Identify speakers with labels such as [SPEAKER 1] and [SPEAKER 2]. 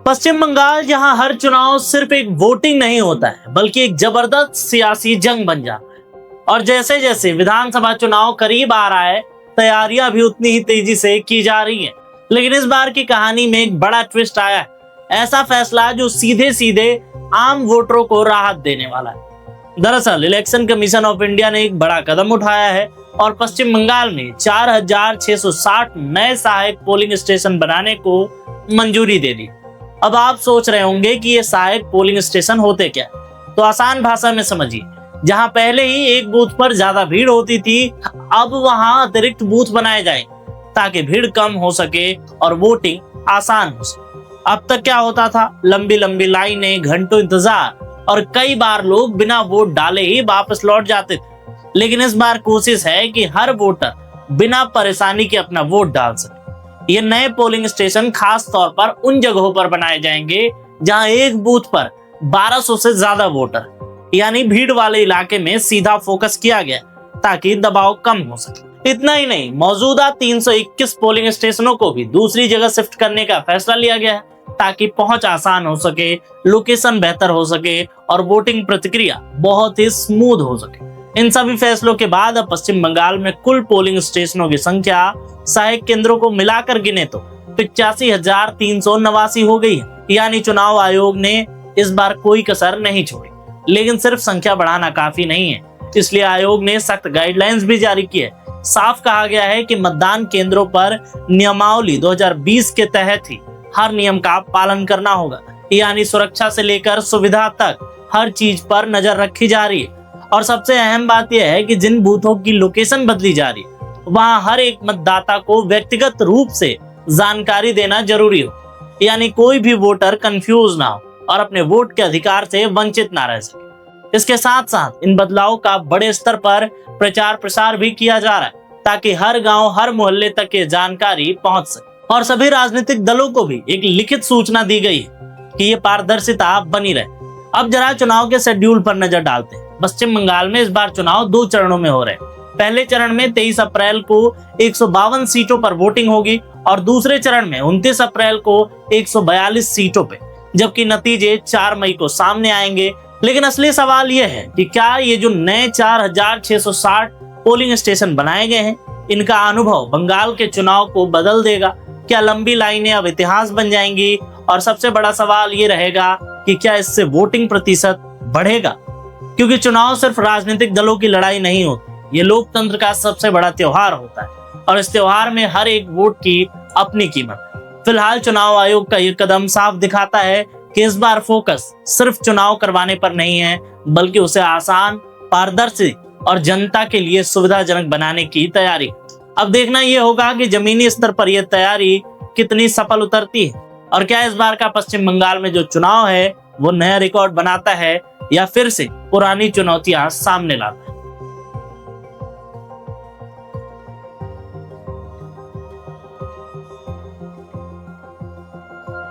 [SPEAKER 1] पश्चिम बंगाल जहां हर चुनाव सिर्फ एक वोटिंग नहीं होता है बल्कि एक जबरदस्त सियासी जंग बन जाता है। और जैसे जैसे विधानसभा चुनाव करीब आ रहा है, तैयारियां भी उतनी ही तेजी से की जा रही हैं। लेकिन इस बार की कहानी में एक बड़ा ट्विस्ट आया है, ऐसा फैसला जो सीधे सीधे आम वोटरों को राहत देने वाला है। दरअसल इलेक्शन कमीशन ऑफ इंडिया ने एक बड़ा कदम उठाया है और पश्चिम बंगाल में 4660 नए सहायक पोलिंग स्टेशन बनाने को मंजूरी दे दी। अब आप सोच रहे होंगे कि ये सहायक पोलिंग स्टेशन होते क्या, तो आसान भाषा में समझिए, जहां पहले ही एक बूथ पर ज्यादा भीड़ होती थी, अब वहां अतिरिक्त बूथ बनाए जाए ताकि भीड़ कम हो सके और वोटिंग आसान हो सके। अब तक क्या होता था, लंबी लंबी लाइनें, घंटों इंतजार और कई बार लोग बिना वोट डाले ही वापस लौट जाते थे। लेकिन इस बार कोशिश है कि हर वोटर बिना परेशानी के अपना वोट डाल सके। ये नए पोलिंग स्टेशन खास तौर पर उन जगहों पर बनाए जाएंगे जहां एक बूथ पर 1200 से ज्यादा वोटर, यानी भीड़ वाले इलाके में सीधा फोकस किया गया ताकि दबाव कम हो सके। इतना ही नहीं, मौजूदा 321 पोलिंग स्टेशनों को भी दूसरी जगह शिफ्ट करने का फैसला लिया गया है ताकि पहुंच आसान हो सके, लोकेशन बेहतर हो सके और वोटिंग प्रतिक्रिया बहुत ही स्मूथ हो सके। इन सभी फैसलों के बाद अब पश्चिम बंगाल में कुल पोलिंग स्टेशनों की संख्या सहायक केंद्रों को मिलाकर गिने तो 85,389 हो गई है। यानी चुनाव आयोग ने इस बार कोई कसर नहीं छोड़ी। लेकिन सिर्फ संख्या बढ़ाना काफी नहीं है, इसलिए आयोग ने सख्त गाइडलाइंस भी जारी की है। साफ कहा गया है कि मतदान केंद्रों पर नियमावली 2020 के तहत ही हर नियम का पालन करना होगा, यानी सुरक्षा से लेकर सुविधा तक हर चीज पर नजर रखी जा रही है। और सबसे अहम बात यह है कि जिन बूथों की लोकेशन बदली जा रही है वहां हर एक मतदाता को व्यक्तिगत रूप से जानकारी देना जरूरी हो, यानी कोई भी वोटर कंफ्यूज ना हो और अपने वोट के अधिकार से वंचित ना रह सके। इसके साथ साथ इन बदलावों का बड़े स्तर पर प्रचार प्रसार भी किया जा रहा है ताकि हर गांव, हर मोहल्ले तक ये जानकारी पहुंच सके। और सभी राजनीतिक दलों को भी एक लिखित सूचना दी गई है कि ये पारदर्शिता बनी रहे। अब जरा चुनाव के शेड्यूल पर नजर डालते हैं। पश्चिम बंगाल में इस बार चुनाव 2 चरणों में हो रहे हैं। पहले चरण में 23 अप्रैल को 152 सीटों पर वोटिंग होगी और दूसरे चरण में 29 अप्रैल को 142 सीटों पे, जबकि नतीजे 4 मई को सामने आएंगे। लेकिन असली सवाल यह है कि क्या ये जो नए 4660 पोलिंग स्टेशन बनाए गए हैं, इनका अनुभव बंगाल के चुनाव को बदल देगा? क्या लंबी लाइनें अब इतिहास बन जाएंगी? और सबसे बड़ा सवाल ये रहेगा कि क्या इससे वोटिंग प्रतिशत बढ़ेगा? क्योंकि चुनाव सिर्फ राजनीतिक दलों की लड़ाई नहीं होती, ये लोकतंत्र का सबसे बड़ा त्योहार होता है और इस त्योहार में हर एक वोट की अपनी कीमत है। फिलहाल चुनाव आयोग का ये कदम साफ दिखाता है कि इस बार फोकस सिर्फ चुनाव करवाने पर नहीं है, बल्कि उसे आसान, पारदर्शी और जनता के लिए सुविधाजनक बनाने की तैयारी। अब देखना यह होगा कि जमीनी स्तर पर यह तैयारी कितनी सफल उतरती है और क्या इस बार का पश्चिम बंगाल में जो चुनाव है वो नया रिकॉर्ड बनाता है या फिर से पुरानी चुनौतियां सामने लाता है।